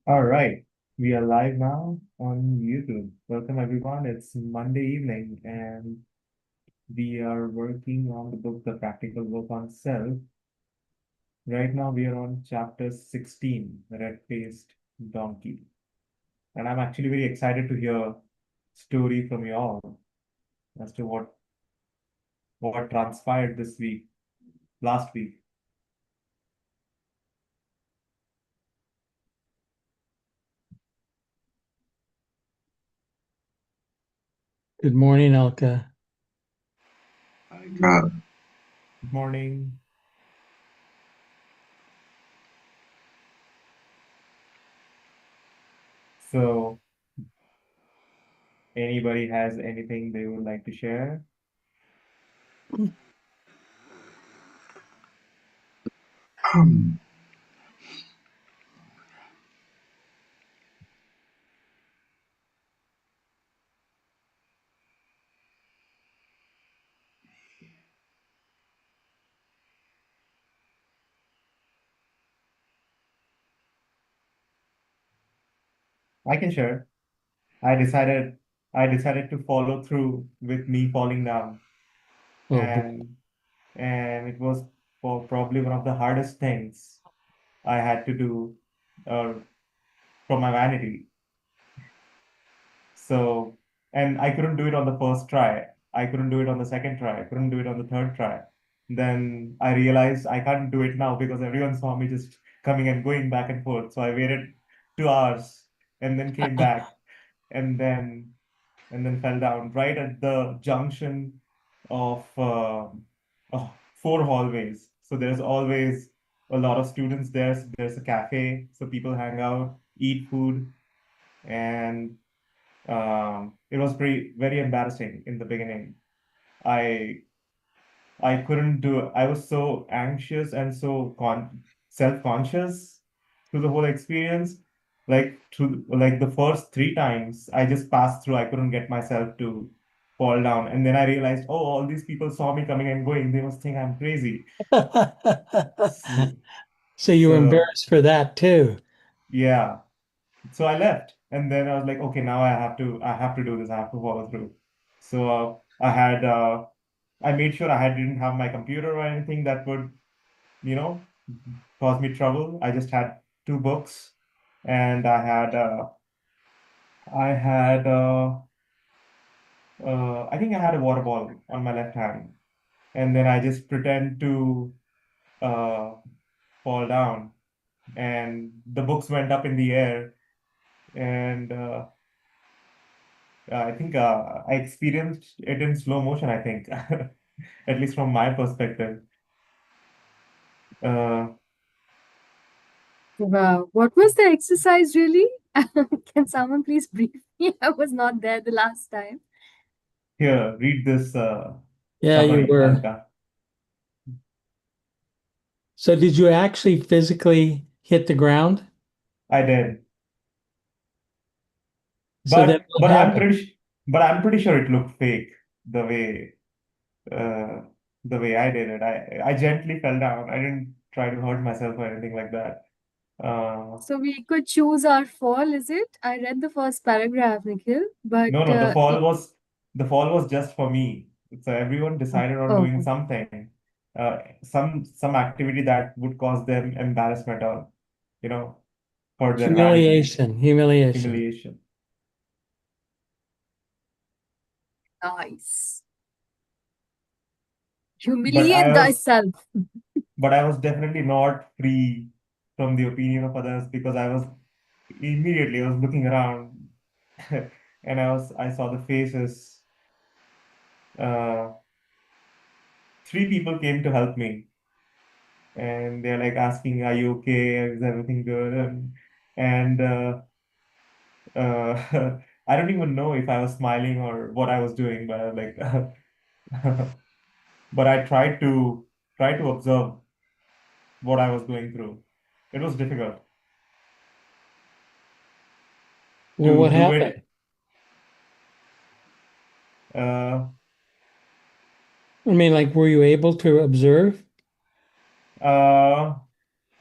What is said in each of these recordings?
All right, we are live now on YouTube. Welcome everyone. It's Monday evening and we are working on the book The Practical Work on Self. Right now we are on chapter 16, The Red-Faced Donkey. And I'm actually very excited to hear story from you all as to what transpired this week, last week. Good morning, Elka. Uh, Good morning. So anybody has anything they would like to share? I can share. I decided I decided to follow through with me falling down Oh boy. and and it was probably one of the hardest things I had to do uh, for my vanity. So and I couldn't do it on the first try. I couldn't do it on the second try. I couldn't do it on the third try. Then I realized I can't do it now because everyone saw me just coming and going back and forth. So I waited 2 hours and then came back and then fell down right at the junction of four hallways. So there's always a lot of students there. So there's a cafe, so people hang out, eat food, and it was very embarrassing in the beginning. I I couldn't do it. I was so anxious and so self-conscious through the whole experience. Like the first three times I just passed through, I couldn't get myself to fall down. And then I realized, oh, all these people saw me coming and going. They must think I'm crazy. So, So you were so embarrassed for that too. yeah. So I left. And then I was like, okay, now I have to do this. I have to follow through. So I made sure I didn't have my computer or anything that would you know, caused me trouble. I just had two books, and I think I had a water ball on my left hand, and then I just pretend to uh, fall down, and the books went up in the air, and I think I experienced it in slow motion. I think, at least from my perspective. Uh, Wow, what was the exercise really? Can someone please brief me? I was not there the last time. Here, read this Yeah, you summary, were. Alka. So did you actually physically hit the ground? I did. So then But what but I'm happened? pretty sure it looked fake the way uh, the way I did it. I gently fell down. I didn't try to hurt myself or anything like that. Uh, So we could choose our fall, is it? I read the first paragraph, Nikhil, but no, the fall was just for me. So everyone decided on doing okay. something, some activity that would cause them embarrassment or you know hurt their vanity, Humiliation, humiliation. humiliation. Nice. But Humiliate I was thyself. but I was definitely not free from the opinion of others because I was looking around and I saw the faces. Uh, three people came to help me and they're like asking, "Are you okay? Is everything good?" And I don't even know if I was smiling or what I was doing, but I was like, but I tried to observe what I was going through. It was difficult Well, to what do happened? it. Uh, I mean, like, were you able to observe? uh,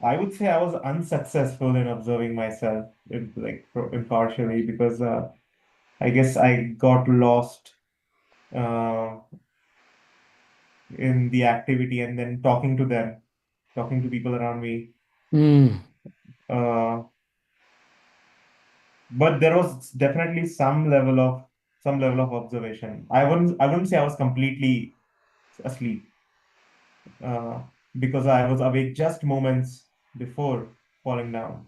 I would say I was unsuccessful in observing myself, impartially, because I guess I got lost uh, in the activity and then talking to them, talking to people around me. Mm. Uh, but there was definitely some level of observation. I wouldn't say I was completely asleep, uh, because I was awake just moments before falling down.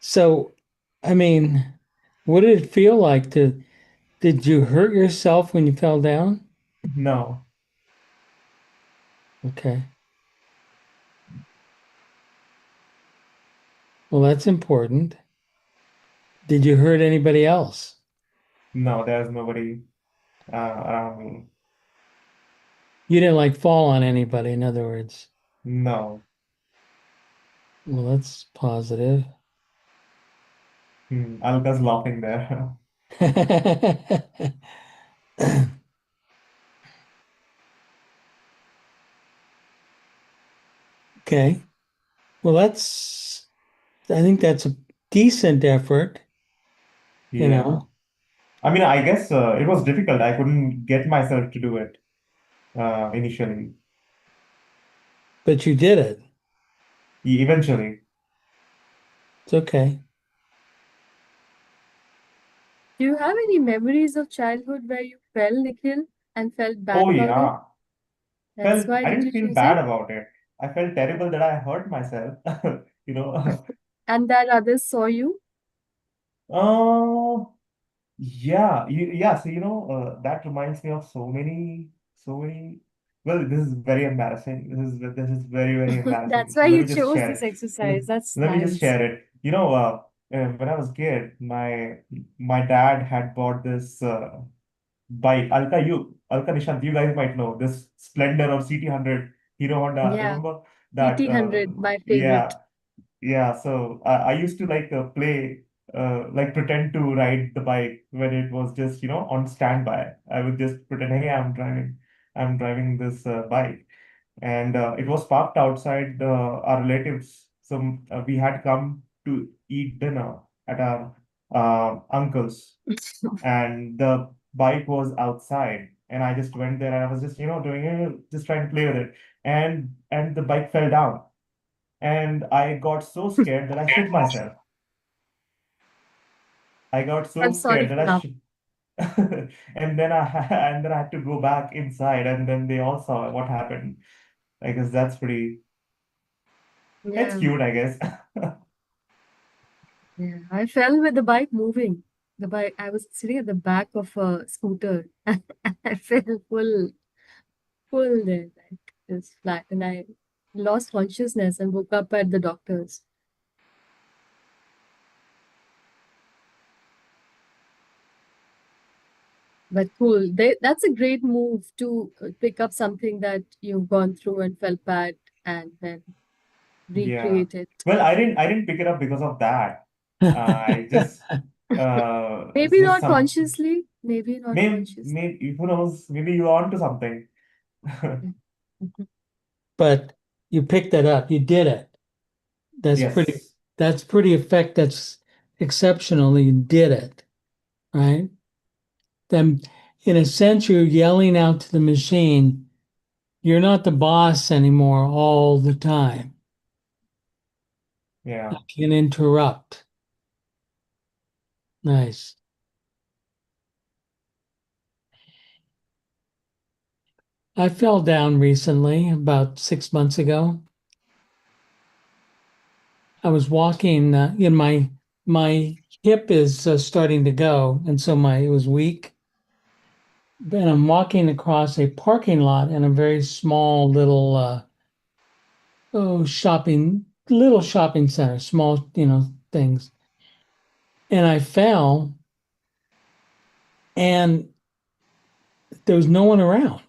So, I mean, what did it feel like did you hurt yourself when you fell down? No, Okay. Well, that's important. Did you hurt anybody else? no, there's nobody around me. You didn't like fall on anybody, in other words. No. Well, that's positive. Alka's laughing there. Okay. Well, I think that's a decent effort, you Yeah. know, I mean, I guess it was difficult. I couldn't get myself to do it initially. but you did it. Eventually. It's okay. Do you have any memories of childhood where you fell, Nikhil, and felt bad Oh about it? yeah. That's why I did didn't you feel choose bad it? about it. I felt terrible that I hurt myself. You know. And that others saw you? Uh, yeah, yeah. So that reminds me of so many. Well, this is very embarrassing. This is very very embarrassing. That's So why let you me just chose share this it. Let, exercise. That's let me just nice. share it. When I was a kid, my dad had bought this bike. Alka Nishant, you guys might know this Splendor or CT100 Hero Honda. Yeah. Remember that? PT100, my favorite. Yeah. Yeah, so I used to pretend to ride the bike when it was just, on standby. I would just pretend, hey, I'm driving this bike. And it was parked outside our relatives. So we had come to eat dinner at our uncle's, and the bike was outside. And I just went there and I was just, doing it, just trying to play with it. And the bike fell down and I got so scared that I shit myself. I got so I'm sorry scared that for I laughing. shit, and then I had to go back inside, and then they all saw what happened. I guess that's pretty. It's Yeah. cute, I guess. Yeah. I fell with the bike moving. The bike, I was sitting at the back of a scooter and I fell full there, like just flat. And I lost consciousness and woke up at the doctor's. But cool. That's a great move to pick up something that you've gone through and felt bad and then Yeah. recreate it. Well, I didn't pick it up because of that. I just it's Maybe just not some consciously, maybe not consciously. maybe who knows? Maybe you're onto something. Yeah. Mhm. But you picked it up. You did it. That's pretty, Yes. that's exceptional. You did it, right? Then in a sense, you're yelling out to the machine, you're not the boss anymore all the time. I Yeah. can interrupt. Nice. I fell down recently, about 6 months ago. I was walking in my hip is starting to go, and so my it was weak. And I'm walking across a parking lot in a very small little little shopping center, small things. And I fell, and there was no one around,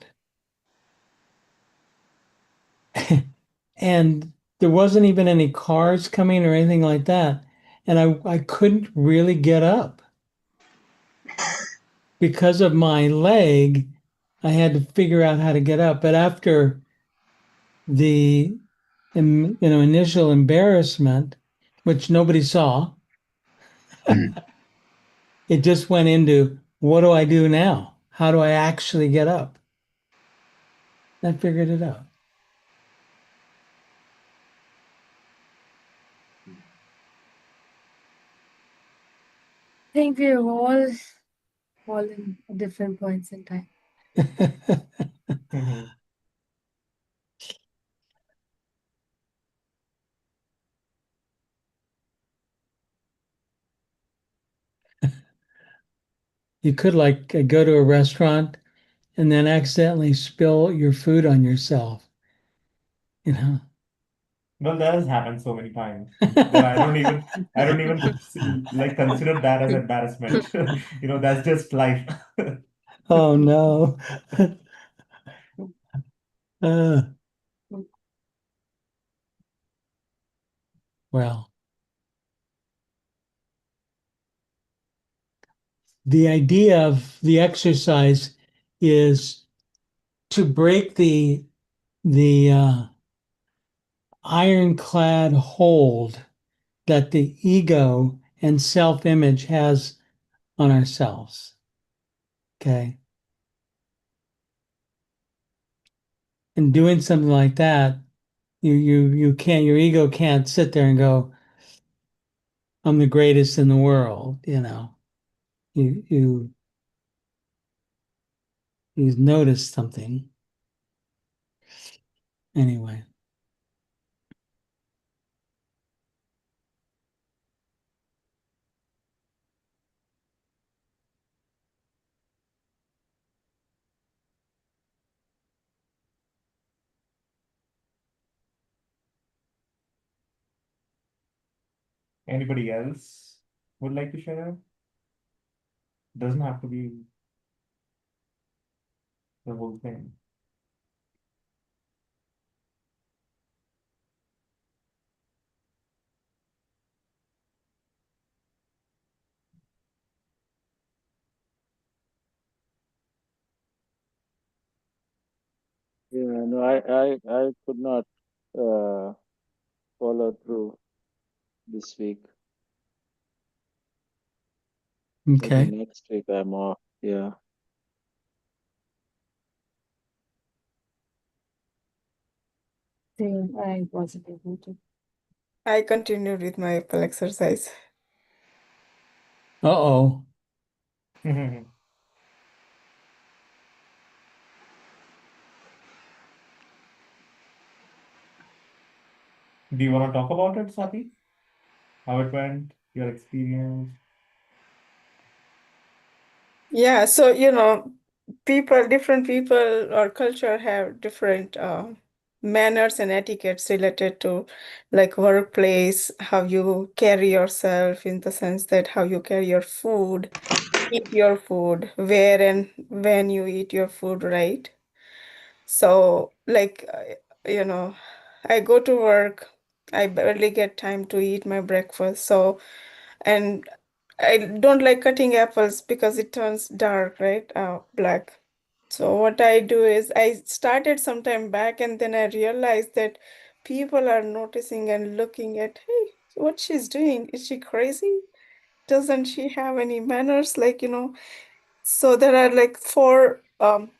and there wasn't even any cars coming or anything like that. And I couldn't really get up because of my leg. I had to figure out how to get up. But after the initial embarrassment, which nobody saw. It just went into, what do I do now? How do I actually get up? I figured it out. I think we're all in different points in time. Mhm. You could go to a restaurant and then accidentally spill your food on yourself, you know. Well, that has happened so many times that I don't even like consider that as embarrassment. You know, that's just life. Oh no. Uh, well, the idea of the exercise is to break the ironclad hold that the ego and self-image has on ourselves. Okay. And doing something like that, you can't, your ego can't sit there and go, I'm the greatest in the world, you know. You you noticed something. Anyway. Anybody else would like to share? Doesn't have to be the whole thing. Yeah, no, I could not uh, follow through this week. Maybe Okay. next week I'm off. Yeah. Same, I wasn't able to. I continued with my Apple exercise. Uh-oh. Do you want to talk about it, Swati? How it went, your experience? Yeah, so different people or culture have different manners and etiquettes related to like workplace, how you carry yourself in the sense that how you carry your food, eat your food, where and when you eat your food, right? So, like, I go to work, I barely get time to eat my breakfast. So, and I don't like cutting apples because it turns dark, right? Black. So what I do is I started some time back and then I realized that people are noticing and looking at, hey, what she's doing. Is she crazy? Doesn't she have any manners? So there are like four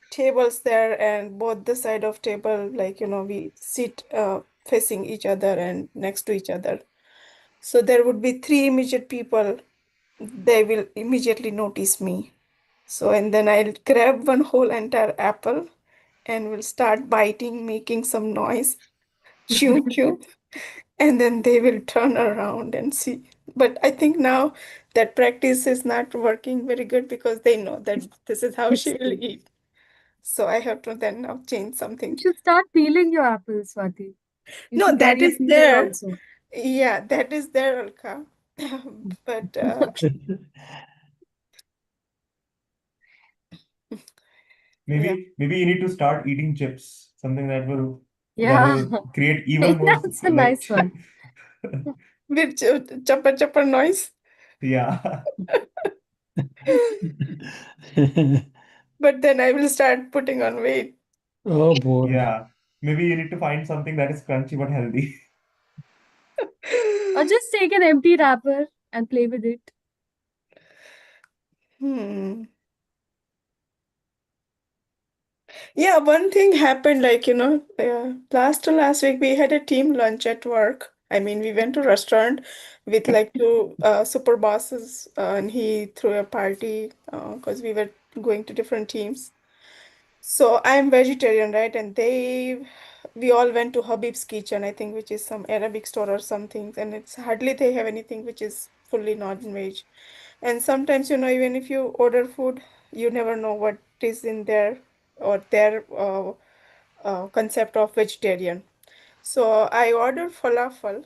tables there, and both the side of table, we sit facing each other and next to each other. So there would be three immediate people. They will immediately notice me. So, and then I'll grab one whole entire apple and will start biting, making some noise, chew, chew, and then they will turn around and see. But I think now that practice is not working very good because they know that this is how she It's will eat. So I have to then now change You something. should start peeling your apples, Swati. You No, should that carry a is peeler there. also. Yeah, that is there, Alka. But yeah. Maybe you need to start eating chips, something that Yeah, will create even more that's a like nice one. With chopper chopper noise. yeah. But then I will start putting on weight. Oh boy. Yeah. Maybe you need to find something that is crunchy but healthy. Or just take an empty wrapper and play with it. Hmm. Yeah, one thing happened, like, last to last week we had a team lunch at work. I mean, we went to restaurant with like two super bosses, and he threw a party because we were going to different teams. So I'm vegetarian, right? And we all went to Habib's Kitchen, I think, which is some Arabic store or something, and it's hardly they have anything which is fully non-veg. And sometimes, even if you order food, you never know what is in there or their concept of vegetarian. So I ordered falafel,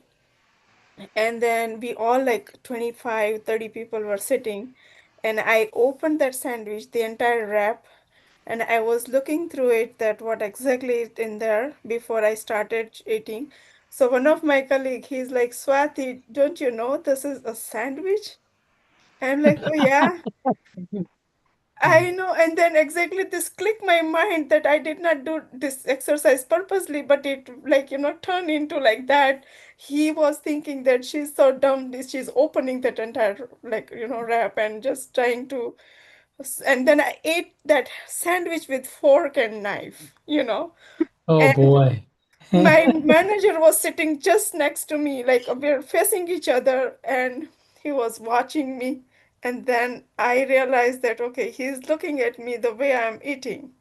and then we all like 25, 30 people were sitting, and I opened that sandwich, the entire wrap, and I was looking through it that what exactly is in there before I started eating. So one of my colleague, he's like, Swati, don't you know this is a sandwich? I'm like, oh yeah. I know, and then exactly this clicked my mind that I did not do this exercise purposely, but it like turned into like that. He was thinking that she's so dumb, she's opening that entire like wrap and just trying to, and then I ate that sandwich with fork and knife. Oh And boy. my manager was sitting just next to me, like we're facing each other, and he was watching me. And then I realized that, okay, he's looking at me the way I'm eating.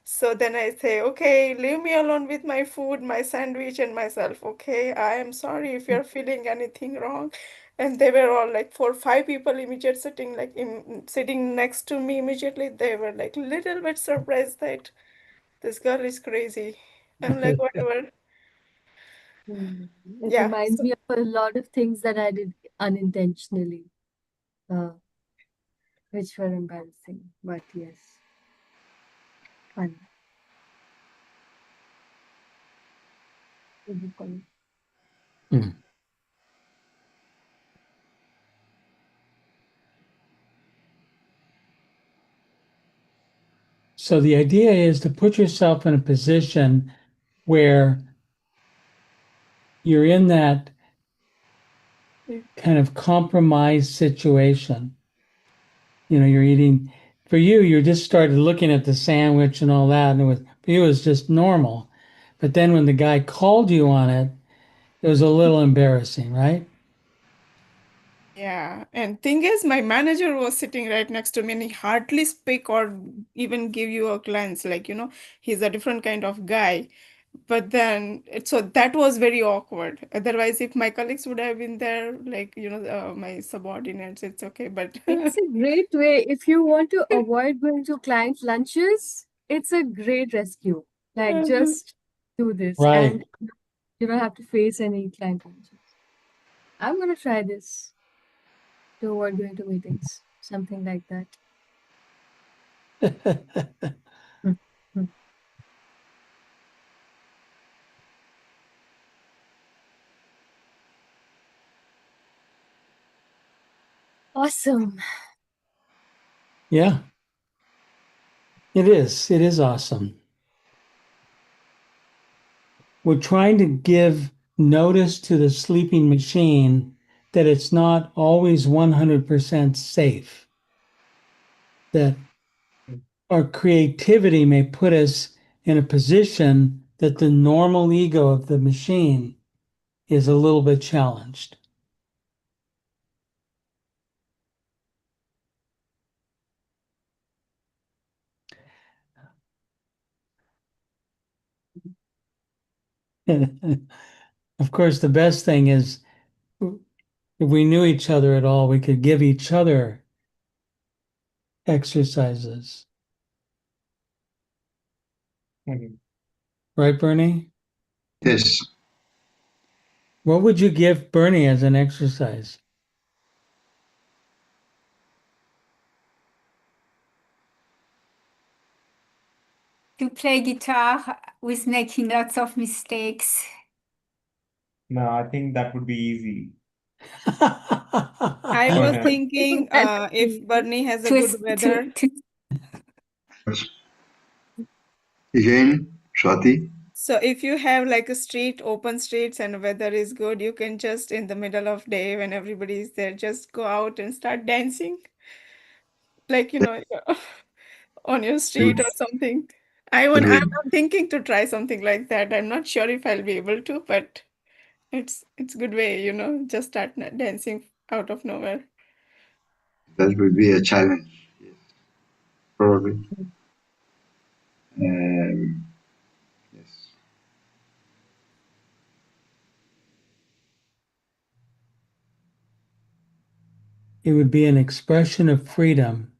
So then I say, okay, leave me alone with my food, my sandwich, and myself. Okay, I am sorry if you're feeling anything wrong. And they were all like 4, 5 people immediate sitting sitting next to me immediately. They were like little bit surprised that this girl is crazy. I'm like, whatever. It Yeah. reminds me of a lot of things that I did unintentionally, uh, which were embarrassing. But yes, fun. What do you call it? Hmm. So the idea is to put yourself in a position where you're in that kind of compromised situation. You're eating, for you just started looking at the sandwich and all that, and for you, it was just normal. But then when the guy called you on it, it was a little embarrassing, right? Yeah, and thing is, my manager was sitting right next to me, and he hardly speak or even give you a glance. Like, he's a different kind of guy. But then, so that was very awkward. Otherwise, if my colleagues would have been there, like, my subordinates, it's okay. But It's a great way if you want to avoid going to client lunches. It's a great rescue. Like just do this, Right. and you don't have to face any client lunches. I'm gonna try this to avoid going to meetings, something like that. Mm, mm. Awesome. Yeah, it is. It is awesome. We're trying to give notice to the sleeping machine that it's not always 100% safe, that our creativity may put us in a position that the normal ego of the machine is a little bit challenged. Of course, the best thing is if we knew each other at all, we could give each other exercises. Mhm. Right, Bernie? Yes. What would you give Bernie as an exercise? To play guitar with making lots of mistakes. No, I think that would be easy I for was him. thinking if Bernie has a good weather. Again, Swati. So if you have like a street, open streets and weather is good, you can just in the middle of day when everybody is there, just go out and start dancing. Like, on your street or something. I'm thinking to try something like that. I'm not sure if I'll be able to, but it's good way, just start dancing out of nowhere. That would be a challenge, yes, probably. Yes. It would be an expression of freedom.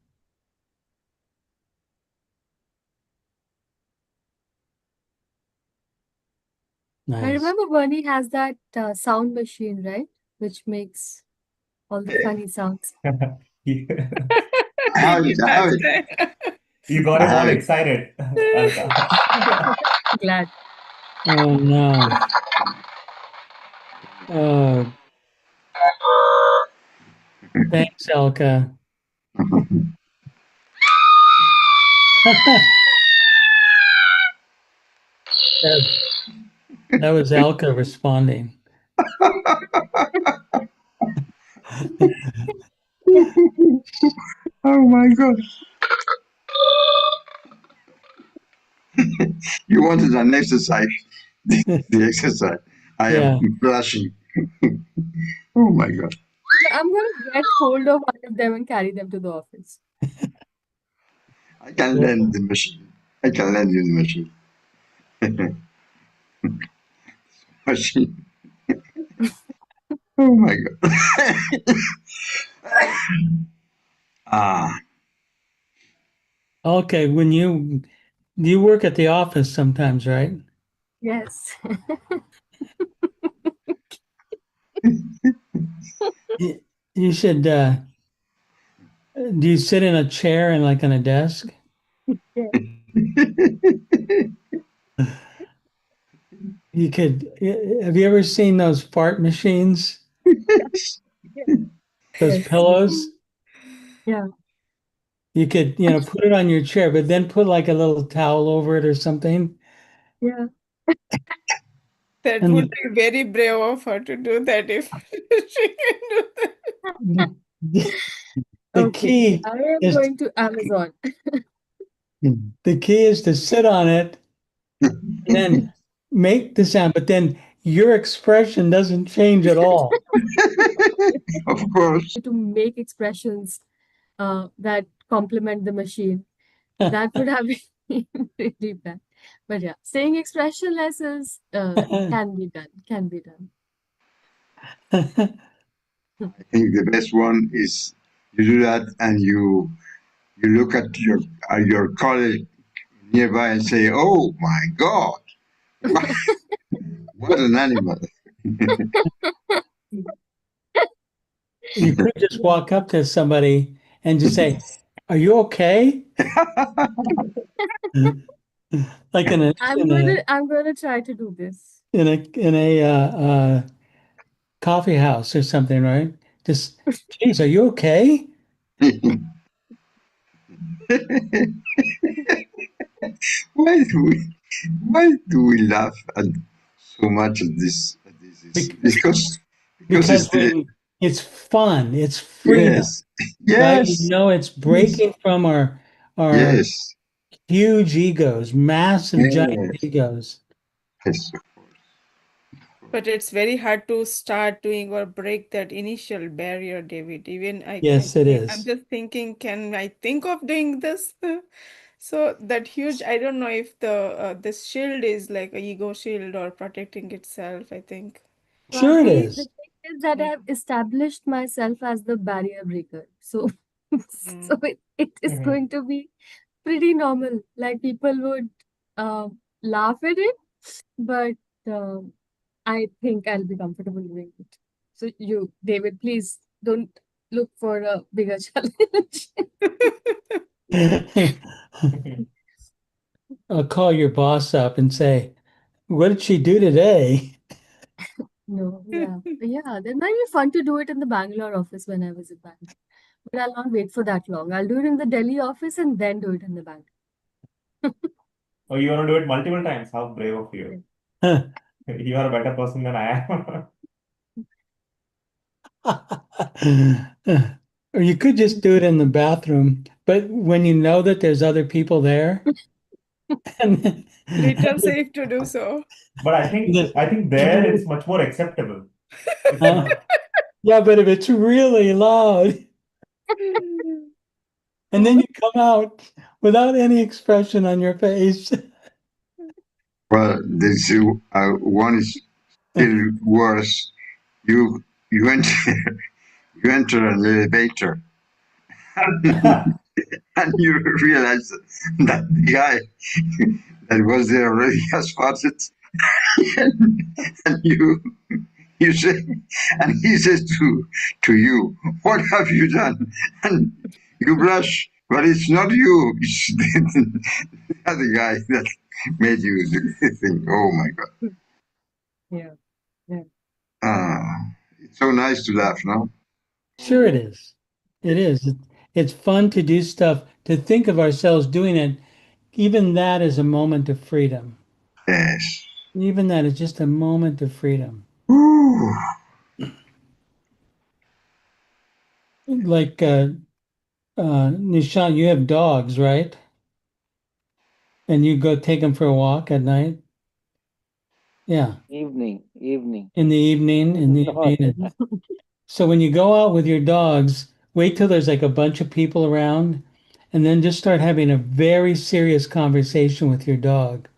I Nice. remember Bernie has that sound machine, right? Which makes all the funny sounds. You I have He it. I have does it. that. got I him all have it. excited, Alka. Glad. Oh no. Oh, thanks, Elka. That was Elka responding. Oh my God. You wanted an exercise. The exercise. I Yeah. am blushing. Oh my God. I'm going to get hold of one of them and carry them to the office. I can learn the machine. I can learn you the machine. Machine. Oh my God. Ah, Okay, when you work at the office sometimes, right? Yes. You should do you sit in a chair and like on a desk? Yes. You could have you ever seen those fart machines? Those Yes. pillows? Yeah. You could, put it on your chair, but then put like a little towel over it or something. Yeah. That And would be very brave of her to do that if she can do that. the Okay. key I am is going to Amazon. to sit on it and then make the sound, but then your expression doesn't change at all. of course. To make expressions that complement the machine. That would have been really bad. But yeah, saying expressionless is can be done. Can be done. I think the best one is you do that and you look at your colleague nearby and say, "Oh my God, what an animal!" You could just walk up to somebody and just say, "Are you okay?" Like I'm gonna try to do this. in a coffee house or something, right? Just, geez, are you okay? Why do we laugh at so much at this? Because Because it's it's fun, it's freedom, right? yes, It's breaking from our yes, huge egos, massive giant yes, egos. yes. But it's very hard to start doing or break that initial barrier, David. Even Yes, it I'm is. just thinking, can I think of doing this? So that huge, I don't know if this shield is like a ego shield or protecting itself, I think. Sure it The is. thing is that I've established myself as the barrier breaker. So so it is Mhm. going to be pretty normal. Like people would laugh at it, but I think I'll be comfortable doing it. So you, David, please don't look for a bigger challenge. I'll call your boss up and say, "What did she do today?" No, yeah. Yeah, that might be fun to do it in the Bangalore office when I was in Bangalore. But I'll not wait for that long. I'll do it in the Delhi office and then do it in the Bangalore. Oh, you want to do it multiple times? How brave of you. You are a better person than I am. Or you could just do it in the bathroom, but when you know that there's other people there, and Little safe to do so. But I think there it's much more acceptable. It's not. yeah, but if it's really loud, and then you come out without any expression on your face. Well, this one is still worse. You you enter you enter an elevator and you realize that the guy that was there already has farted, and you say, and he says to you, "What have you done?" And you blush, but it's not you. It's the other guy that made you think, "Oh my God." Yeah. Yeah. It's so nice to laugh, no? Sure, it is. It is. It's fun to do stuff, to think of ourselves doing it. Even that is a moment of freedom. Yes. Even that is just a moment of freedom. Ooh. Like, Nishant, you have dogs, right? And you go take them for a walk at night? Yeah. Evening. In the evening. So when you go out with your dogs, wait till there's like a bunch of people around, and then just start having a very serious conversation with your dog.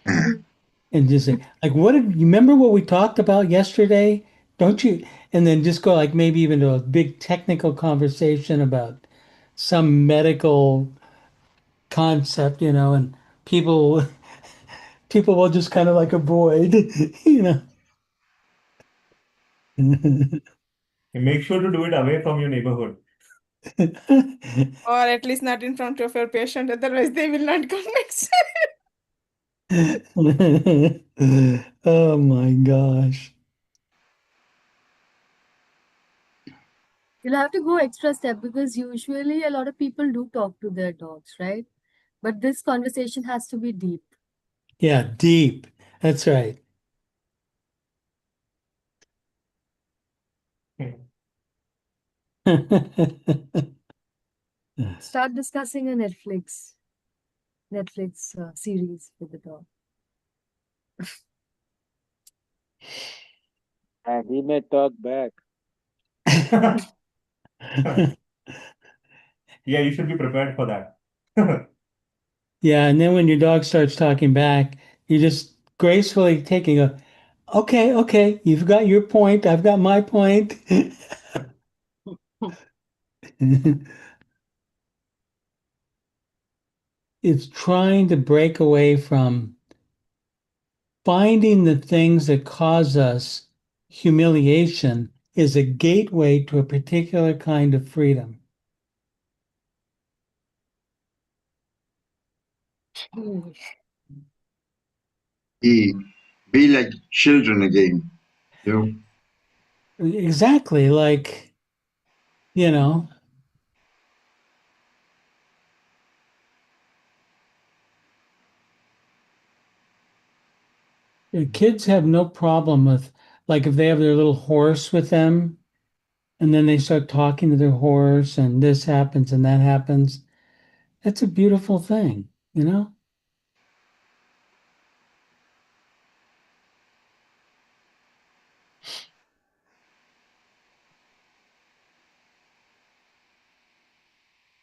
And just say, like, what did you remember what we talked about yesterday? Don't you? And then just go like maybe even to a big technical conversation about some medical concept, and people people will just kind of like avoid, And make sure to do it away from your neighborhood. Or at least not in front of your patient, otherwise they will not come next. Oh my gosh. You'll have to go extra step because usually a lot of people do talk to their dogs, right? But this conversation has to be deep. Yeah, deep. That's right. Start discussing a Netflix series with the dog. And he may talk back. Yeah, you should be prepared for that. Yeah, and then when your dog starts talking back, you just gracefully taking okay, you've got your point, I've got my point. It's trying to break away from finding the things that cause us humiliation is a gateway to a particular kind of freedom. Be like children again, you know. Exactly, like, you know, kids have no problem with, like, if they have their little horse with them and then they start talking to their horse and this happens and that happens. That's a beautiful thing, you know?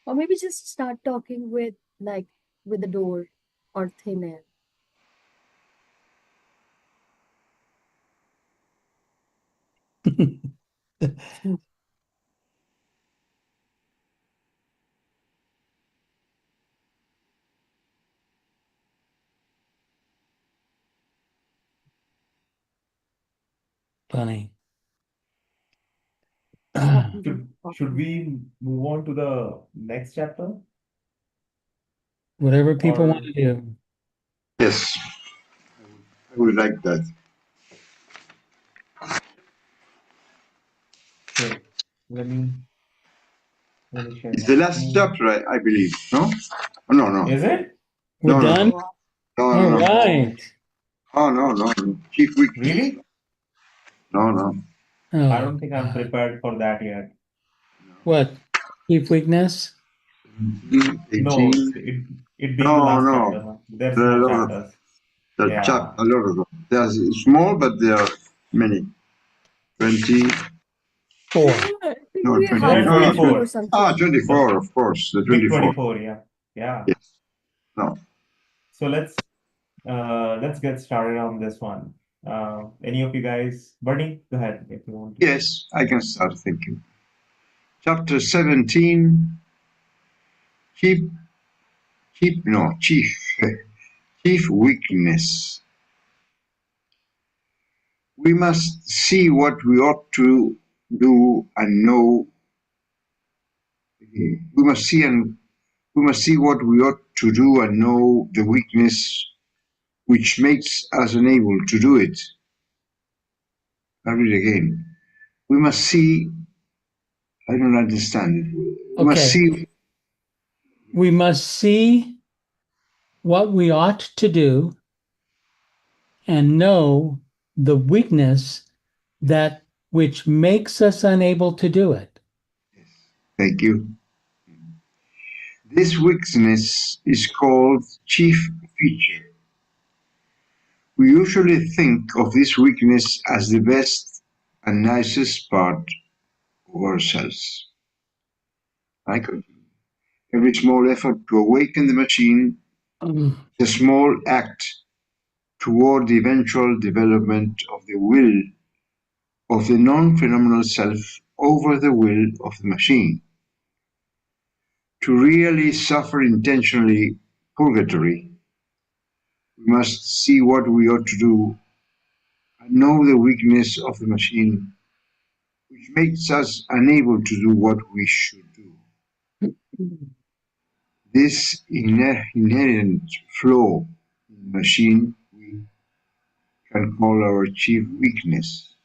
Or maybe just start talking with the door or thin air. Funny. Should we move on to the next chapter? Whatever people want Or to do. Yes, I would like that. okay, let me share It's my the last screen. chapter, I believe. No? Oh, no, no. Is it? We're No, no, done? no. No, All no, no. right. Oh, no, no. Chief weakness. Really? No, no. I Oh, don't think I'm prepared for that yet. what? Chief weakness? 18. No, it being the No, last no. chapter. Huh? There's There are more a lot of, chapters. there Yeah. are a lot of them. They are small, but there are many. 20. 4. I think No, we're 20. There are No, no. 24. or Ah, something. 24, of course. The Big 24. 24, yeah. Yeah. Yes. No. So let's get started on this one. Any of you guys, Bernie, go ahead if you want to. Yes, I can start thinking. Chapter 17. Chief, chief weakness. We must see what we ought to do and know. We must see what we ought to do and know the weakness which makes us unable to do it. I'll read again. We must see. I don't understand. We must Okay. see. We must see what we ought to do and know the weakness that which makes us unable to do it. Thank you. This weakness is called chief feature. We usually think of this weakness as the best and nicest part of ourselves. I continue. Every small effort to awaken the machine is a small act toward the eventual development of the will of the non-phenomenal self over the will of the machine. To really suffer intentionally purgatory, we must see what we ought to do and know the weakness of the machine, which makes us unable to do what we should do. This inherent flaw in the machine we can call our chief weakness.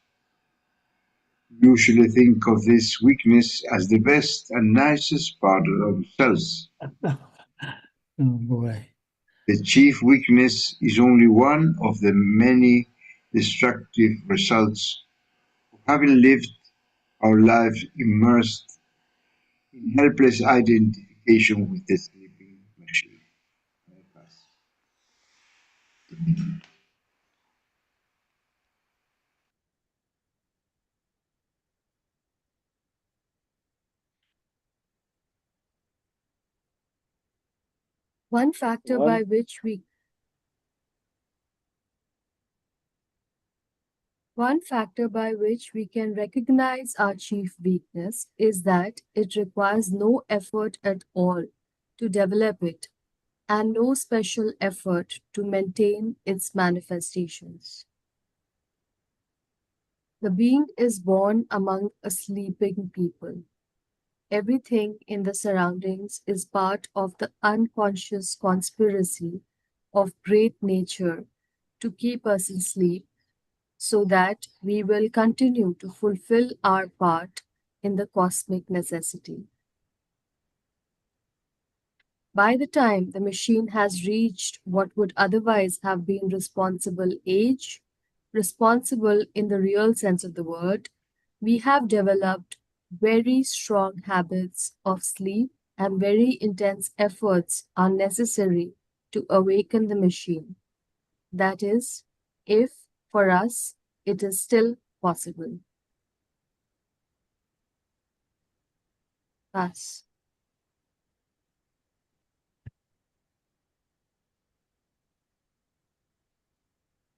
We usually think of this weakness as the best and nicest part of ourselves. Oh boy. The chief weakness is only one of the many destructive results of having lived our lives immersed in helpless identification with the sleeping machine. One factor One by which we One factor by which we can recognize our chief weakness is that it requires no effort at all to develop it and no special effort to maintain its manifestations. The being is born among a sleeping people. Everything in the surroundings is part of the unconscious conspiracy of great nature to keep us asleep so that we will continue to fulfill our part in the cosmic necessity. By the time the machine has reached what would otherwise have been responsible age, responsible in the real sense of the word, we have developed very strong habits of sleep and very intense efforts are necessary to awaken the machine. That is, if for us it is still possible. Thus,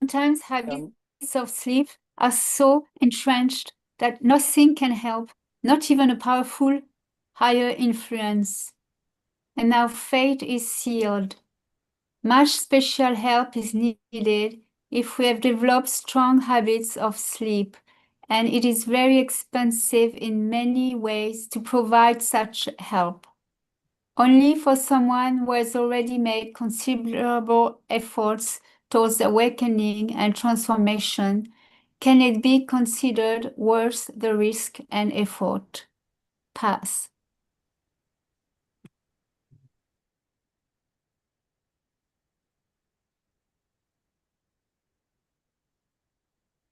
Sometimes habits of sleep are so entrenched that nothing can help, not even a powerful higher influence. And our fate is sealed. Much special help is needed if we have developed strong habits of sleep, and it is very expensive in many ways to provide such help. Only for someone who has already made considerable efforts towards awakening and transformation can it be considered worth the risk and effort. Pass.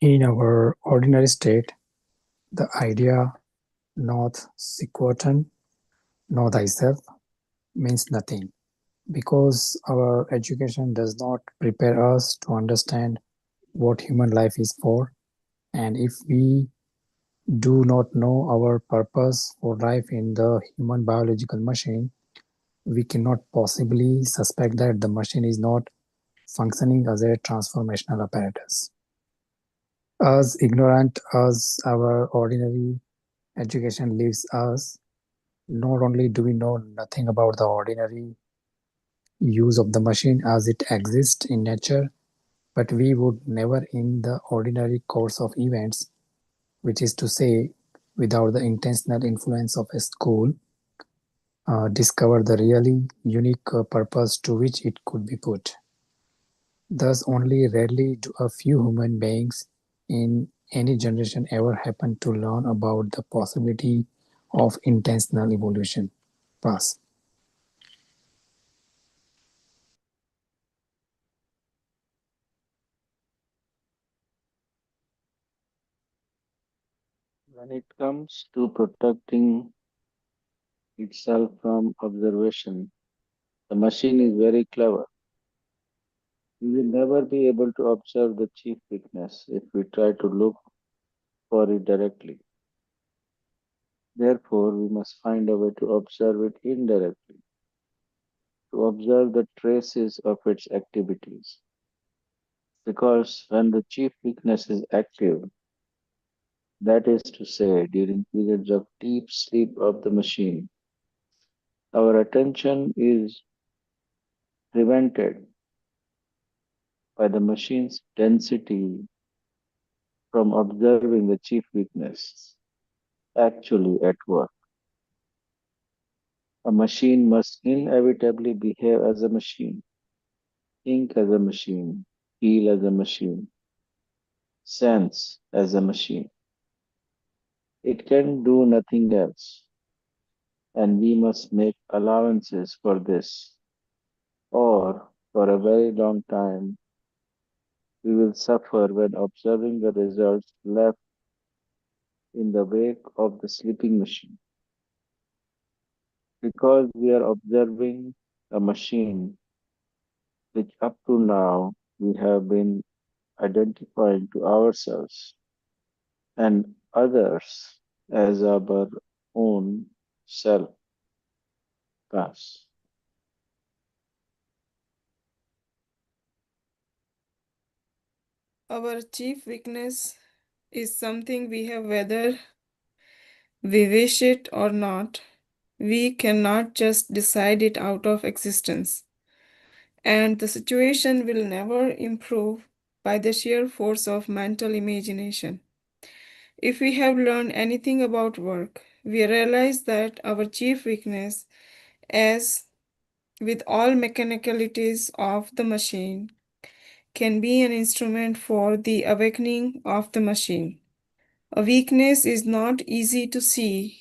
In our ordinary state, the idea "Not sequoten, know thyself" means nothing, because our education does not prepare us to understand what human life is for, and if we do not know our purpose for life in the human biological machine, we cannot possibly suspect that the machine is not functioning as a transformational apparatus. As ignorant as our ordinary education leaves us, not only do we know nothing about the ordinary use of the machine as it exists in nature, but we would never, in the ordinary course of events, which is to say, without the intentional influence of a school, discover the really unique purpose to which it could be put. Thus, only rarely do a few human beings in any generation ever happen to learn about the possibility of intentional evolution. Pass. When it comes to protecting itself from observation, the machine is very clever. We will never be able to observe the chief weakness if we try to look for it directly. Therefore, we must find a way to observe it indirectly, to observe the traces of its activities. Because when the chief weakness is active, that is to say, during periods of deep sleep of the machine, our attention is prevented by the machine's density from observing the chief weakness actually at work. A machine must inevitably behave as a machine, think as a machine, feel as a machine, sense as a machine. It can do nothing else, and we must make allowances for this, or for a very long time we will suffer when observing the results left in the wake of the sleeping machine. Because we are observing a machine which up to now we have been identifying to ourselves and others as our own self pass. Our chief weakness is something we have whether we wish it or not. We cannot just decide it out of existence. And the situation will never improve by the sheer force of mental imagination. If we have learned anything about work, we realize that our chief weakness, as with all mechanicalities of the machine, can be an instrument for the awakening of the machine. A weakness is not easy to see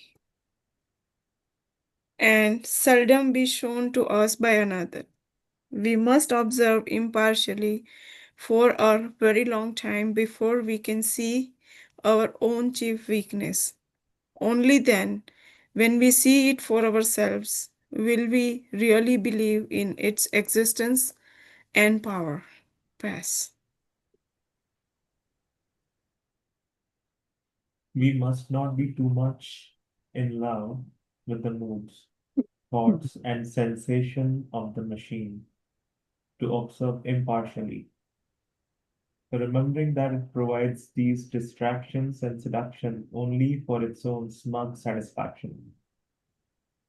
and seldom be shown to us by another. We must observe impartially for a very long time before we can see our own chief weakness. Only then, when we see it for ourselves, will we really believe in its existence and power. Pass. We must not be too much in love with the moods, thoughts, and sensation of the machine to observe impartially, remembering that it provides these distractions and seduction only for its own smug satisfaction.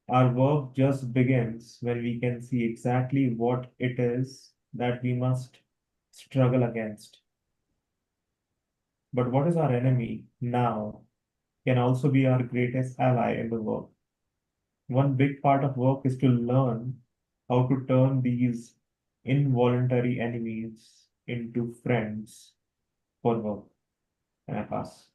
Our work just begins when we can see exactly what it is that we must struggle against. But what is our enemy now can also be our greatest ally in the work. One big part of work is to learn how to turn these involuntary enemies into friends for work. And I pass.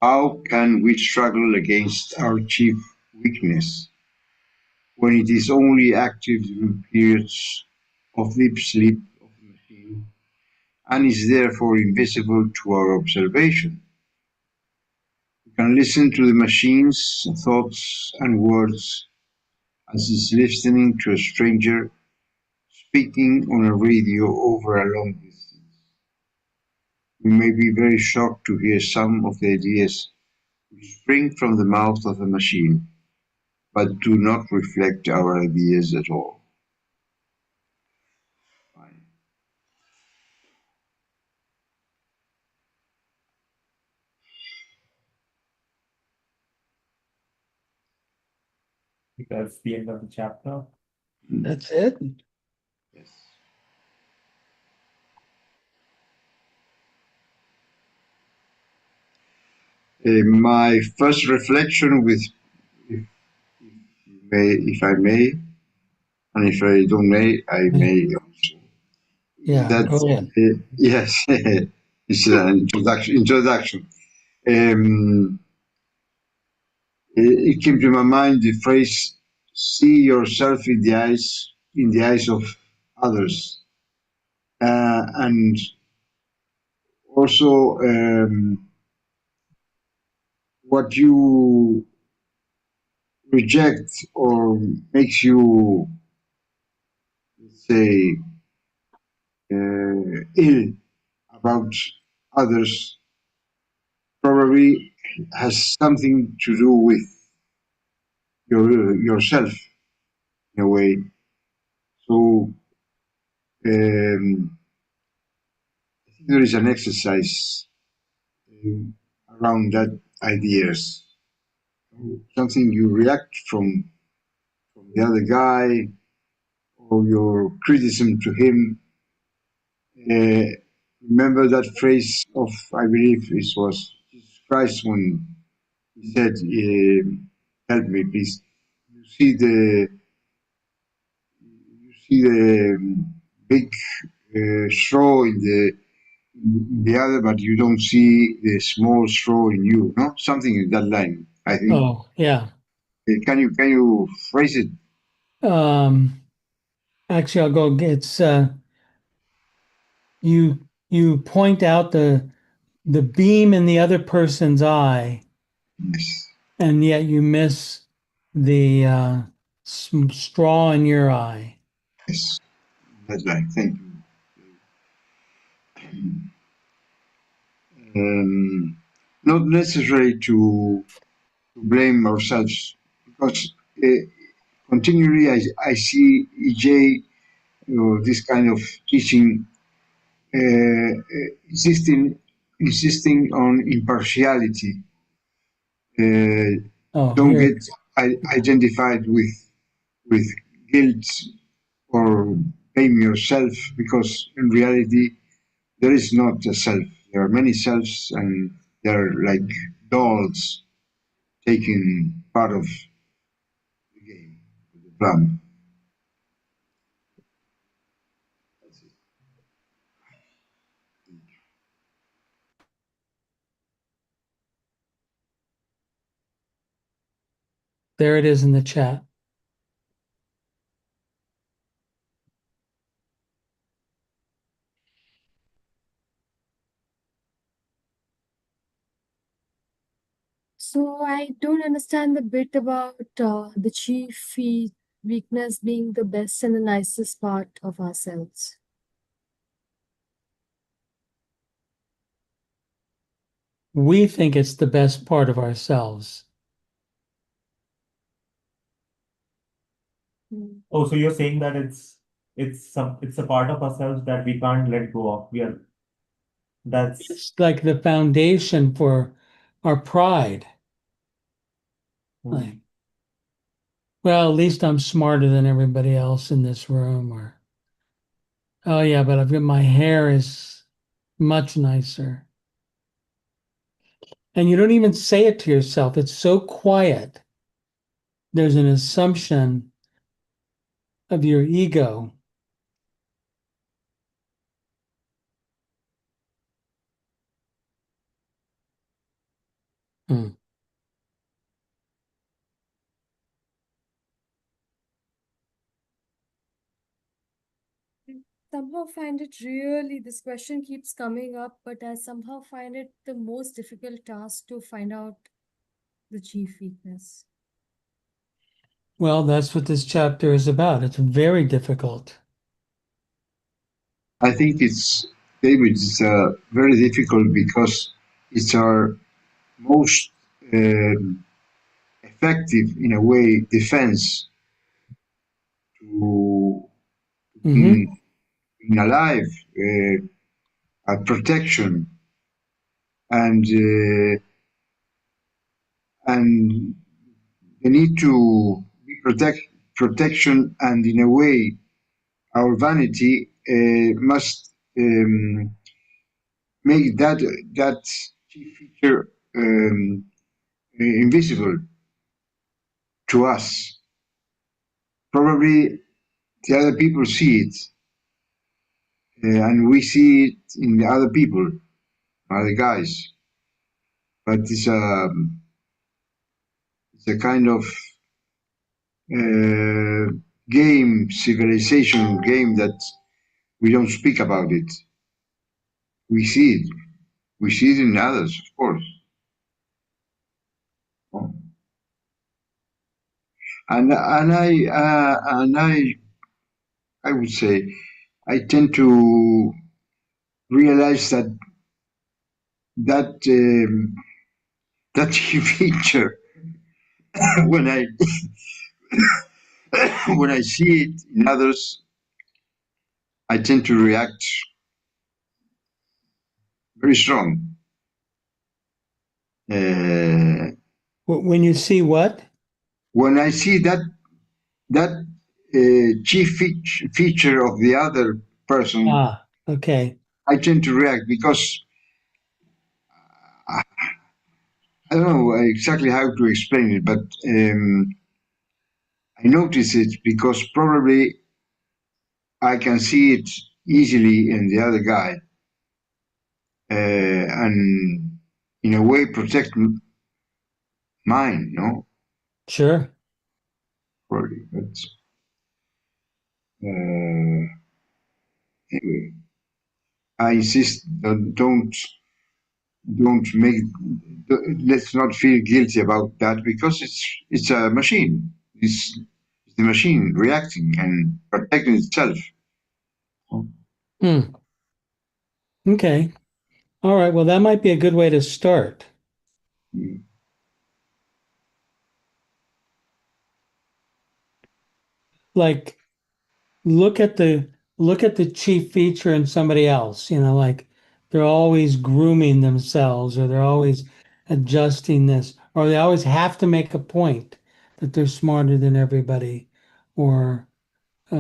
How can we struggle against our chief weakness, when it is only active during periods of deep sleep of the machine, and is therefore invisible to our observation. We can listen to the machine's thoughts and words as is listening to a stranger speaking on a radio over a long distance. We may be very shocked to hear some of the ideas which spring from the mouth of the machine, but do not reflect our ideas at all. Fine. That's the end of the chapter. That's it. Yes. My first reflection with, if I may, and if I don't may, I may also. Yeah, That go ahead. yes, it's an introduction. It came to my mind the phrase "see yourself in the eyes of others," and also what you reject or makes you, let's say, ill about others probably has something to do with yourself in a way. So I think there is an exercise around that ideas. Something you react from the other guy or your criticism to him. Remember that phrase of, I believe it was Jesus Christ when he said, "Help me, please." You see the big straw in the other, but you don't see the small straw in you. No, something in that line. I think. Oh, yeah. Can you phrase it? Actually, I'll go. It's you point out the beam in the other person's eye, Yes. and yet you miss the straw in your eye. Yes. That's right. Thank you. Not necessary to blame ourselves because continually I see EJ, this kind of teaching, insisting on impartiality. Oh, Don't here. get identified with guilt or blame yourself because in reality there is not a self. There are many selves and they're like dolls taking part of the game, the plan. That's it. There it is in the chat. So I don't understand the bit about the chief weakness being the best and the nicest part of ourselves. We think it's the best part of ourselves. Mm. Oh, so you're saying that it's a part of ourselves that we can't let go of. That's It's like the foundation for our pride. Like, well, at least I'm smarter than everybody else in this room, or oh yeah, but I've got my hair is much nicer. And you don't even say it to yourself. It's so quiet. There's an assumption of your ego. Hmm. somehow find it really, this question keeps coming up, but I somehow find it the most difficult task to find out the chief weakness. Well, that's what this chapter is about. It's very difficult. I think it's, David, it's very difficult because it's our most effective, in a way, defense to Hmm. being alive, protection, and the need to be protection, and in a way, our vanity must make that chief feature invisible to us. Probably the other people see it, and we see it in the other people, other guys. But it's a kind of civilization game that we don't speak about it. We see it. We see it in others, of course. And I would say I tend to realize that that feature when I when I see it in others, I tend to react very strong. When you see what? When I see that chief feature of the other person, Ah, okay. I tend to react because I don't know exactly how to explain it, but I notice it because probably I can see it easily in the other guy, and in a way protect mine, no? Sure. Probably, but anyway, I insist that don't make let's not feel guilty about that because it's a machine. It's the machine reacting and protecting itself. Hmm. Okay. All right. Well, that might be a good way to start. Mm. Like, look at the chief feature in somebody else, like they're always grooming themselves, or they're always adjusting this, or they always have to make a point that they're smarter than everybody, or they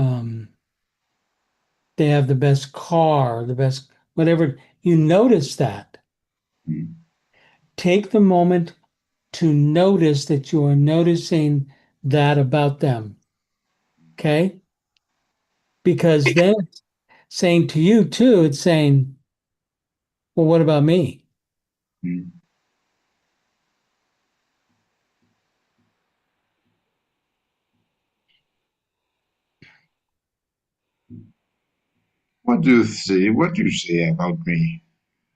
have the best car, the best whatever. You notice that. Mm. Take the moment to notice that you are noticing that about them. Okay? Because then it's saying to you too, it's saying, well, what about me? Mm. What do you say? What do you say about me,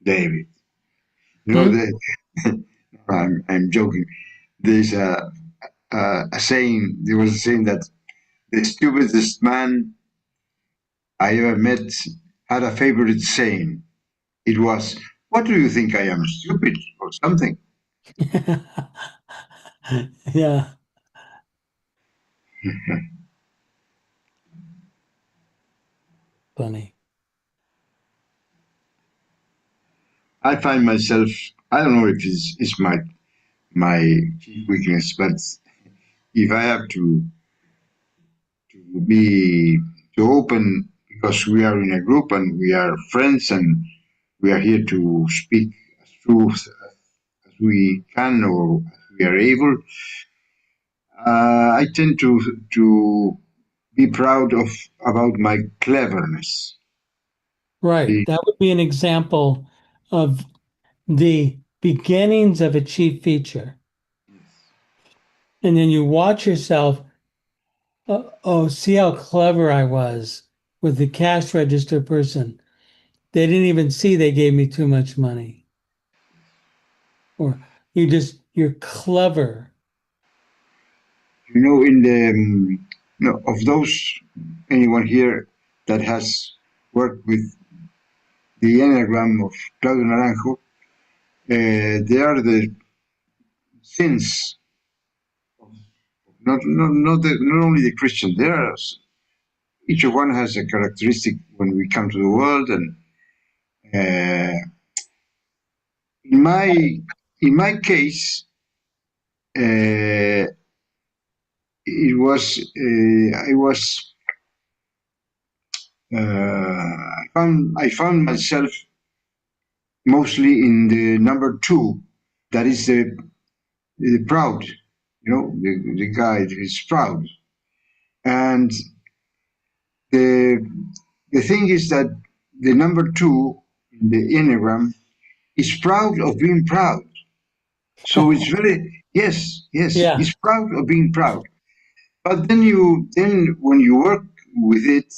David? You know Hmm? that I'm joking. There's a saying. There was a saying that the stupidest man I ever met had a favorite saying. It was, "What do you think I am, stupid or something?" Yeah. Funny. I find myself. I don't know if it's my chief weakness, but if I have to be to open because we are in a group and we are friends and we are here to speak as truth as we can or as we are able. I tend to be proud of about my cleverness. Right. The- That would be an example of the beginnings of a chief feature. And then you watch yourself, oh, see how clever I was with the cash register person. They didn't even see they gave me too much money. Or you're clever. You know, in the of those, anyone here that has worked with the Enneagram of Claudio Naranjo, they are the sins, not only the Christian. There are, each one has a characteristic when we come to the world, and in my case, it was I was I found myself mostly in the number 2, that is the proud, the guy that is proud. And the thing is that the number 2 in the Enneagram is proud of being proud. So it's very, yes, Yeah. he's proud of being proud. But then when you work with it,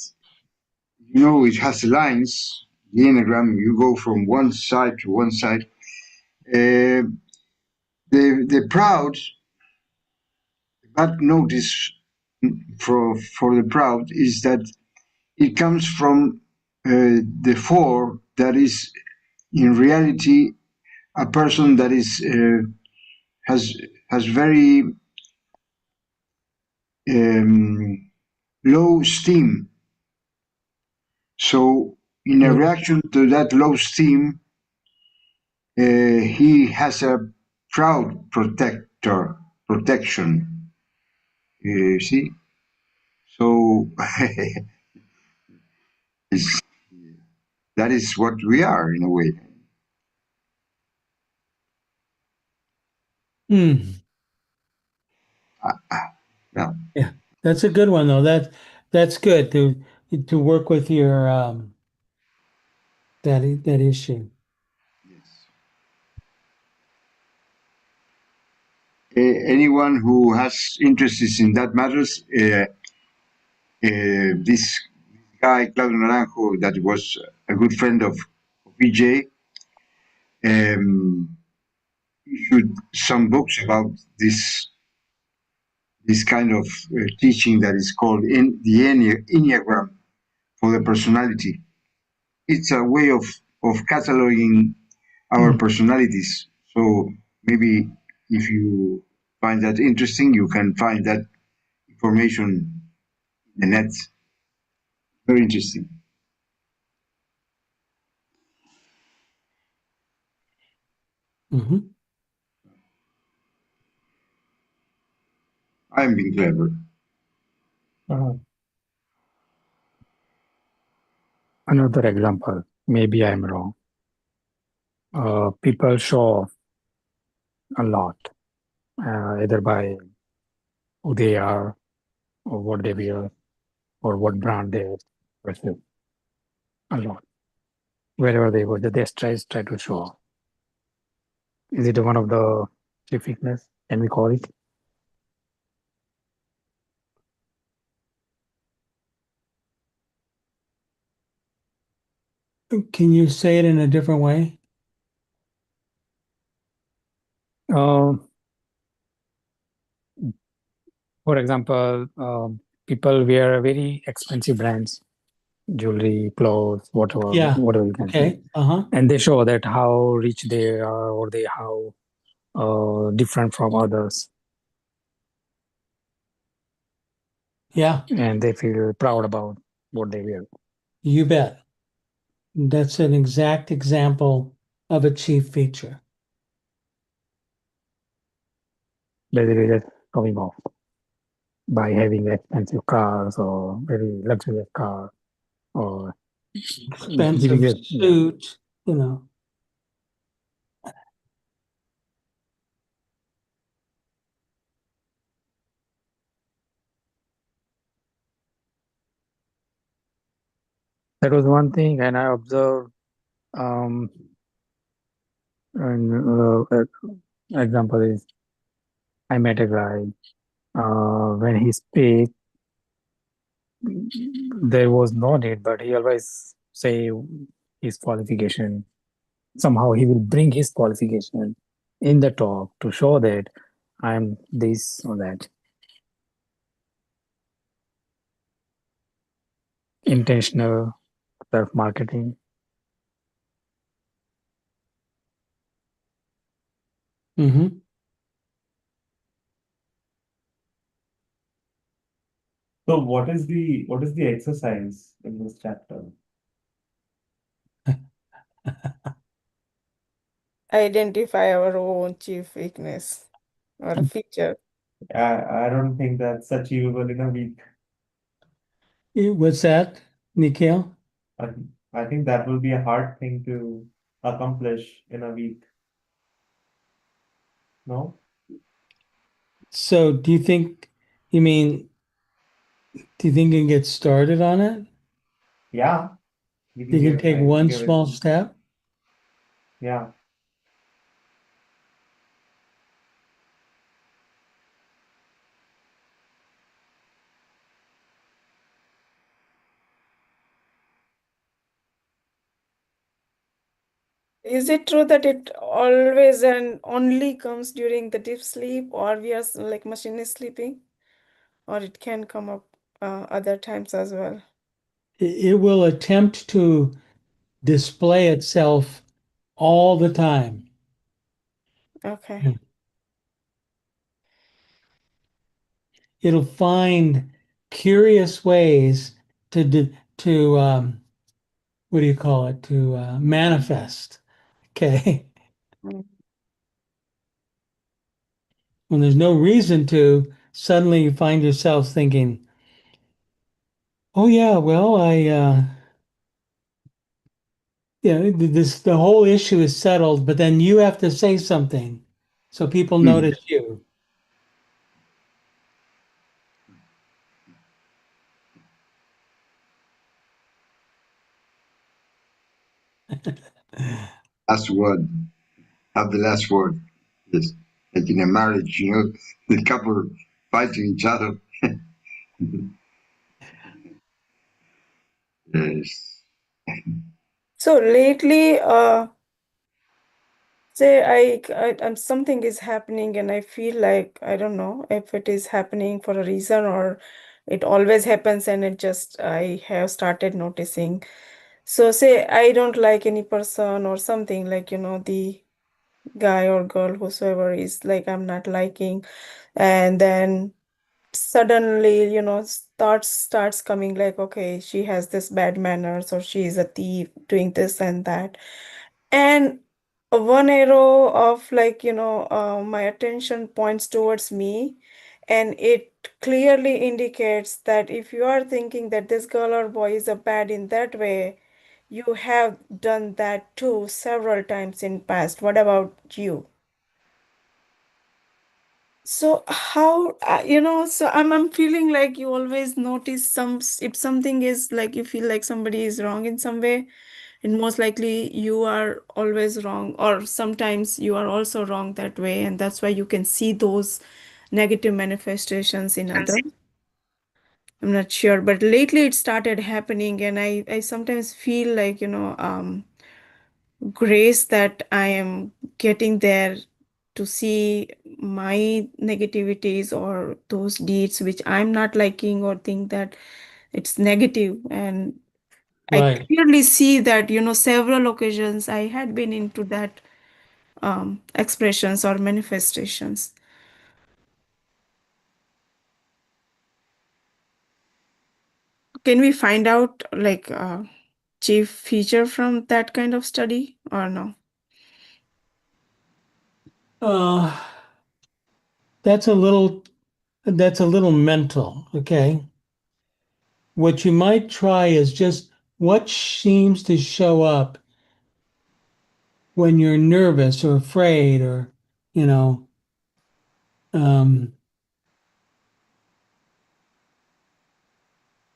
it has lines, the Enneagram, you go from one side to one side. The proud, bad notice for the proud is that it comes from the 4 that is in reality a person that is has very low esteem. So in a reaction to that low esteem, he has a proud protection. You see? So that is what we are in a way. Yeah, that's a good one though. That's good to work with your that issue. Anyone who has interests in that matters, this guy Claudio Naranjo, that was a good friend of BJ, issued some books about this kind of teaching that is called the Enneagram for the personality. It's a way of cataloging our personalities. So maybe if you find that interesting, you can find that information in the net. Very interesting. Mm-hmm. I'm being clever. Another example, maybe I'm wrong. People show a lot, either by who they are, or what they wear, or what brand they pursue. A lot. Wherever they go, they try to show. Is it one of the weakness? Can we call it? Can you say it in a different way? For example, people wear very expensive brands, jewelry, clothes, whatever you can say. And they show that how rich they are, or they how different from others. Yeah. And they feel proud about what they wear. You bet. That's an exact example of a chief feature. Basically, just coming off by having expensive cars or very luxurious car or Expensive suit, That was one thing, and I observed. Example is, I met a guy. When he speaks, there was no need, but he always say his qualification. Somehow he will bring his qualification in the talk to show that I'm this or that. Intentional self-marketing. Mm-hmm. So what is the exercise in this chapter? Identify our own chief weakness or a feature. I don't think that's achievable in a week. What's that, Nikhil? I, I think that will be a hard thing to accomplish in a week. No? So do you think you can get started on it? Yeah, we can You can take one give it. small step? Yeah. Is it true that it always and only comes during the deep sleep, or we are like machine is sleeping, or it can come up other times as well? It will attempt to display itself all the time. Okay. It'll find curious ways to what do you call it? To manifest. Okay. Mm. When there's no reason to, suddenly you find yourself thinking, "Oh yeah, well the whole issue is settled," but then you have to say something so people notice you. Last word. Have the last word. Yes. Like in a marriage, the couple fighting each other. Yes. So lately, say I'm something is happening and I feel like I don't know if it is happening for a reason or it always happens and it just I have started noticing. So say I don't like any person or something like the guy or girl whosoever is like I'm not liking, and then suddenly starts coming like, okay, she has this bad manners or she is a thief doing this and that, and one arrow of like my attention points towards me, and it clearly indicates that if you are thinking that this girl or boy is a bad in that way, you have done that too several times in past. What about you? So how so I'm feeling like you always notice if something is like you feel like somebody is wrong in some way, and most likely you are always wrong, or sometimes you are also wrong that way, and that's why you can see those negative manifestations in others. I'm not sure, but lately it started happening, and I sometimes feel like grace that I am getting there to see my negativities or those deeds which I'm not liking or think that it's negative. And I Right. clearly see that, several occasions I had been into that expressions or manifestations. Can we find out like chief feature from that kind of study or no? Uh, that's a little mental, okay? What you might try is just what seems to show up when you're nervous or afraid or, you know, um,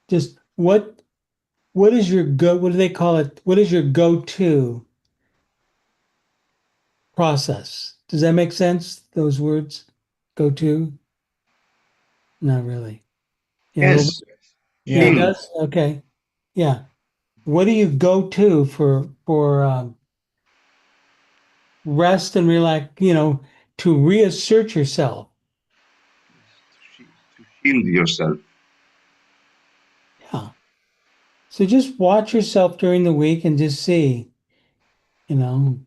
just what is your what do they call it? What is your go-to process? Does that make sense? Those words, go to? Not really. Yeah, a little Yes. bit. He Yeah. does? Okay. Yeah. What do you go to for rest and relax, to reassert yourself? To shield yourself. Yeah. So just watch yourself during the week and just see, you know.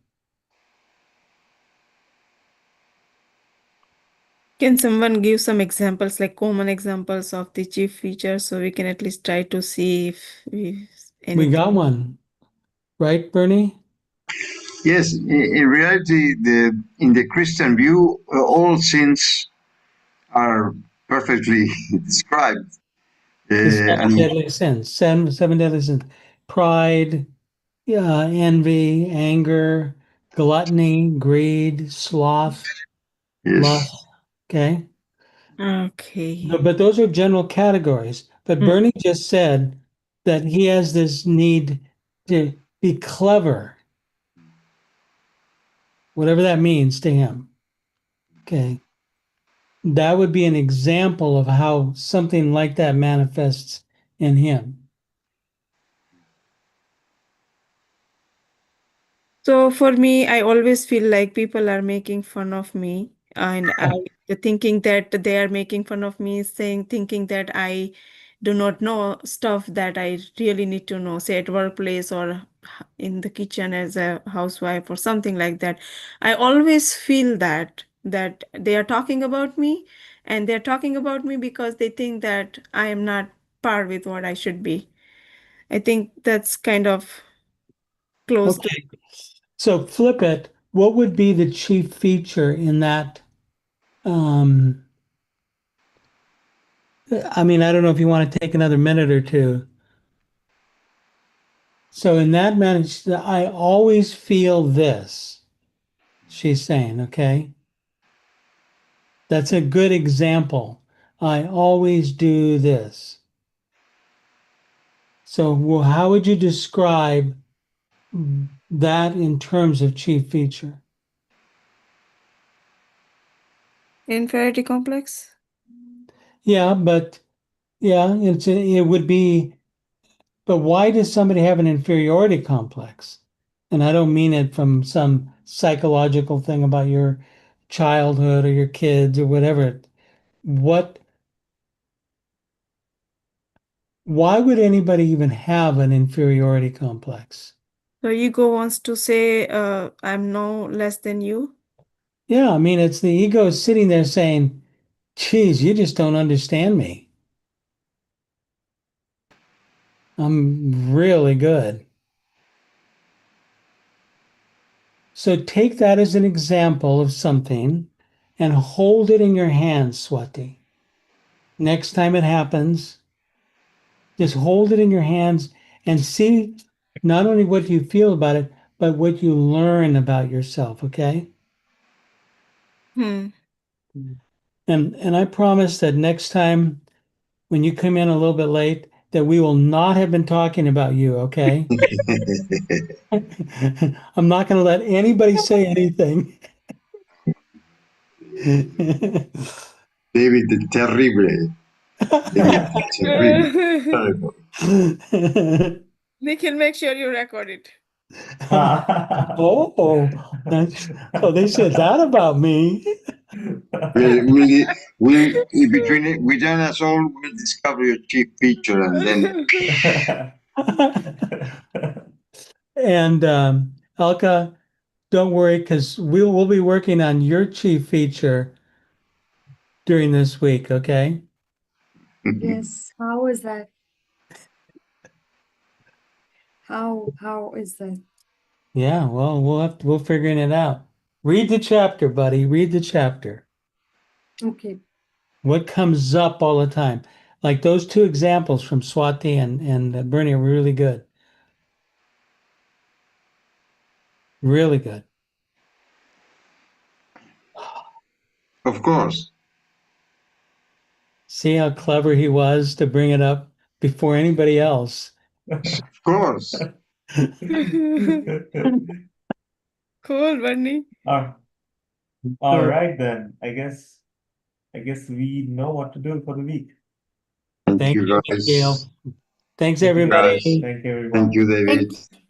Can someone give some examples, like common examples of the chief features, so we can at least try to see if We anything. got one, right, Bernie? Yes, in reality, in the Christian view, all sins are perfectly described. The seven And deadly sins. Seven deadly sins. Pride, envy, anger, gluttony, greed, sloth, yes, lust. Okay. Okay. But those are general categories. But Hmm. Bernie just said that he has this need to be clever, whatever that means to him. Okay. That would be an example of how something like that manifests in him. So for me, I always feel like people are making fun of me, and the thinking that they are making fun of me, thinking that I do not know stuff that I really need to know, say at workplace or in the kitchen as a housewife or something like that. I always feel that they are talking about me, and they're talking about me because they think that I am not par with what I should be. I think that's kind of close to. Okay. So flip it. What would be the chief feature in that? I mean, I don't know if you want to take another minute or two. So in that manage, I always feel this, she's saying, okay? That's a good example. I always do this. So well, how would you describe that in terms of chief feature? Inferiority complex? Yeah, but it would be, but why does somebody have an inferiority complex? And I don't mean it from some psychological thing about your childhood or your kids or whatever. Why would anybody even have an inferiority complex? So ego wants to say, I'm no less than you. Yeah, I mean, it's the ego sitting there saying, geez, you just don't understand me. I'm really good. So take that as an example of something and hold it in your hands, Swati. Next time it happens, just hold it in your hands and see not only what you feel about it, but what you learn about yourself, okay? Hmm. And I promise that next time when you come in a little bit late, that we will not have been talking about you, okay? I'm not going to let anybody say anything. David the Terrible. David the Terrible. Terrible. Nikhil, make sure you record it. Oh, they said that about me. Between us all, we'll discover your chief feature, and then And Elka, don't worry, because we'll be working on your chief feature during this week, okay? Yes. How is that? How is that? Yeah, well, we'll figuring it out. Read the chapter, buddy. Read the chapter. Okay. What comes up all the time? Like those two examples from Swati and Bernie are really good. Really good. of course, See how clever he was to bring it up before anybody else. of course. Cool, Bunny. All right then. I guess we know what to do for the week. Thank Thank you, you, guys. Gail. Thanks, Thank you, everybody. guys. Thank you, everyone. Thank you, David. Thank